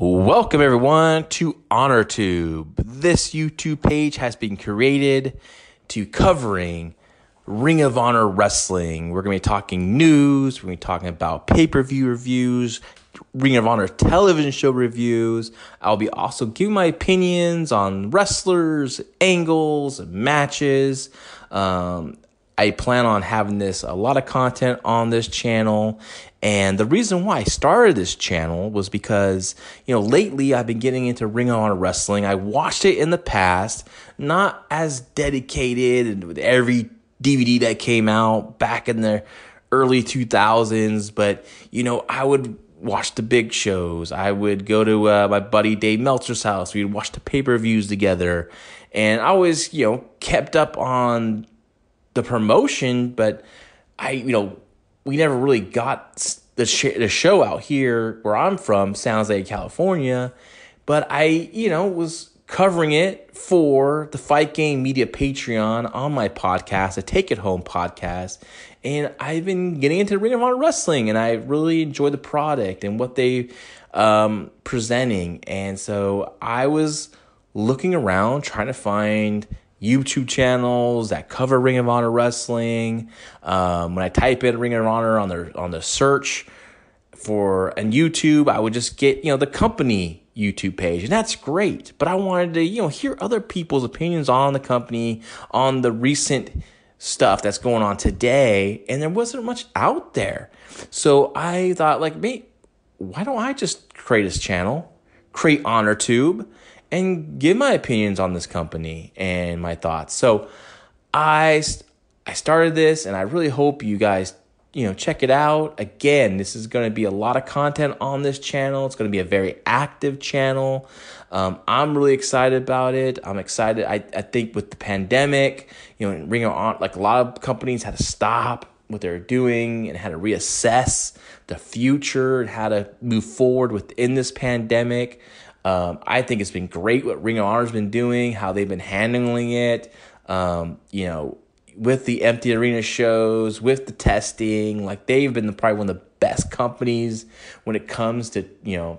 Welcome everyone to HonorTube. This YouTube page has been created to covering Ring of Honor wrestling. We're going to be talking news, we're going to be talking about pay-per-view reviews, Ring of Honor television show reviews. I'll be also giving my opinions on wrestlers, angles, matches. I plan on having a lot of content on this channel. And the reason why I started this channel was because, lately I've been getting into Ring of Honor wrestling. I watched it in the past, not as dedicated and with every DVD that came out back in the early 2000s. But, I would watch the big shows. I would go to my buddy Dave Meltzer's house. We'd watch the pay-per-views together. And I always, kept up on the promotion, but we never really got the show out here where I'm from, San Jose, California. But I, was covering it for the Fight Game Media Patreon on my podcast, the Take It Home podcast. And I've been getting into Ring of Honor wrestling, and I really enjoy the product and what they presenting. And so I was looking around trying to find YouTube channels that cover Ring of Honor wrestling. When I type in Ring of Honor on the search and YouTube, I would just get the company YouTube page, and that's great. But I wanted to hear other people's opinions on the company, on the recent stuff that's going on today, and there wasn't much out there. So I thought, why don't I just create this channel, create HonorTube, and give my opinions on this company and my thoughts. So I started this, and I really hope you guys, check it out. Again, this is going to be a lot of content on this channel. It's going to be a very active channel. I'm really excited about it. I'm excited. I think with the pandemic, Ring of Honor, a lot of companies had to stop what they're doing and had to reassess the future and how to move forward within this pandemic. I think it's been great what Ring of Honor's been doing, how they've been handling it, with the empty arena shows, with the testing. They've been probably one of the best companies when it comes to,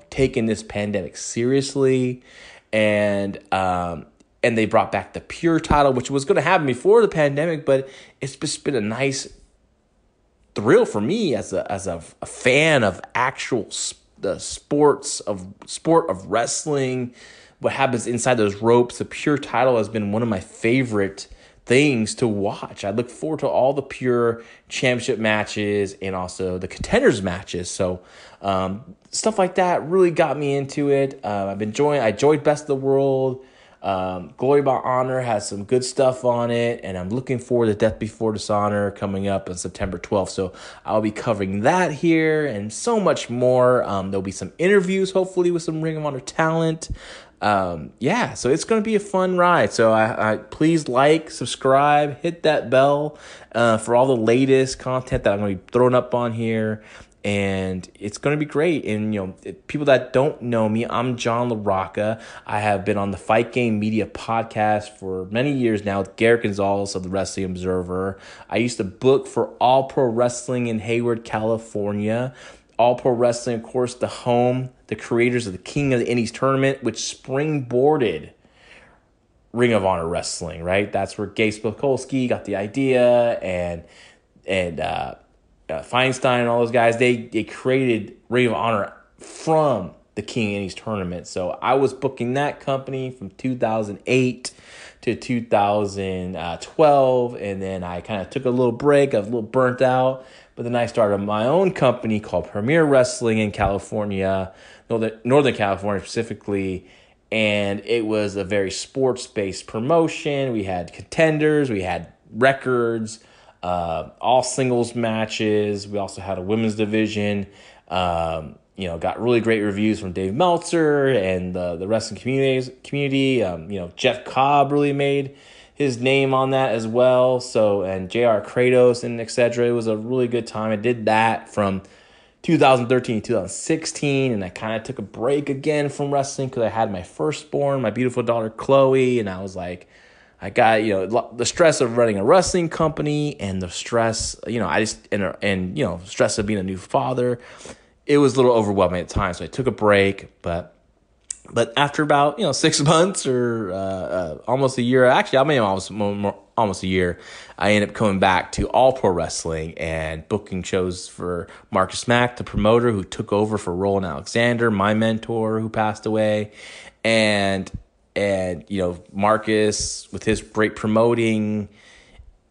taking this pandemic seriously. And they brought back the Pure title, which was going to happen before the pandemic, but it's just been a nice thrill for me as a fan of the sport of wrestling, what happens inside those ropes. The Pure title has been one of my favorite things to watch. I look forward to all the Pure championship matches and also the contenders matches. So stuff like that really got me into it. I enjoyed Best of the World. Glory by Honor has some good stuff on it, and I'm looking forward to Death Before Dishonor coming up on September 12th. So I'll be covering that here and so much more. There'll be some interviews, hopefully, with some Ring of Honor talent. So it's going to be a fun ride. So I please subscribe, hit that bell for all the latest content that I'm going to be throwing up on here. And it's going to be great. And, people that don't know me, I'm John LaRocca. I have been on the Fight Game Media podcast for many years now with Garrett Gonzalez of the Wrestling Observer. I used to book for All Pro Wrestling in Hayward, California. All Pro Wrestling, of course, the creators of the King of the Indies tournament, which springboarded Ring of Honor wrestling, right? That's where Gabe Spokowski got the idea, and Feinstein and all those guys, they created Ring of Honor from the King of Indies tournament. So I was booking that company from 2008 to 2012, and then I kind of took a little break. I was a little burnt out, but then I started my own company called Premier Wrestling in California, Northern California specifically, and it was a very sports-based promotion. We had contenders, we had records, all singles matches. We also had a women's division. Got really great reviews from Dave Meltzer and the wrestling community. Jeff Cobb really made his name on that as well. So, and JR Kratos and etc. It was a really good time. I did that from 2013 to 2016, and I kind of took a break again from wrestling because I had my firstborn, my beautiful daughter Chloe, and I was like, I got, the stress of running a wrestling company and the stress, stress of being a new father. It was a little overwhelming at times, so I took a break, but But after about 6 months or almost a year, actually I mean almost a year, I ended up coming back to All Pro Wrestling and booking shows for Marcus Mack, the promoter who took over for Roland Alexander, my mentor who passed away, and Marcus with his great promoting.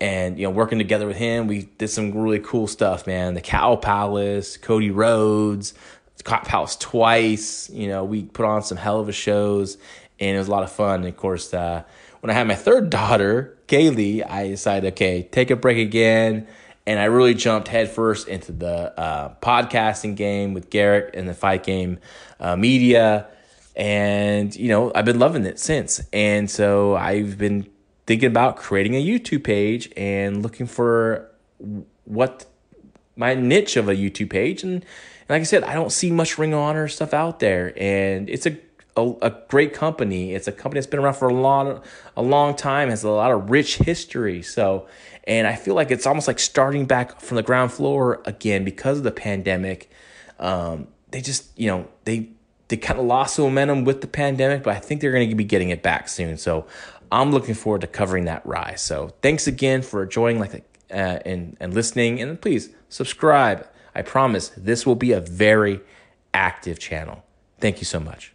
And, working together with him, we did some really cool stuff, man. The Cow Palace, Cody Rhodes, the Cow Palace twice. We put on some hell of a shows, and it was a lot of fun. And, of course, when I had my third daughter, Kaylee, I decided, okay, take a break again. And I really jumped headfirst into the podcasting game with Garrett and the Fight Game media. And, I've been loving it since. And so I've been thinking about creating a YouTube page and looking for what my niche of a YouTube page. And like I said, I don't see much Ring of Honor stuff out there. And it's a great company. It's a company that's been around for a long time, has a lot of rich history. So, and I feel like it's almost like starting back from the ground floor again because of the pandemic. They just, they kind of lost the momentum with the pandemic, but I think they're going to be getting it back soon. So I'm looking forward to covering that rise. So thanks again for joining and listening. And please subscribe. I promise this will be a very active channel. Thank you so much.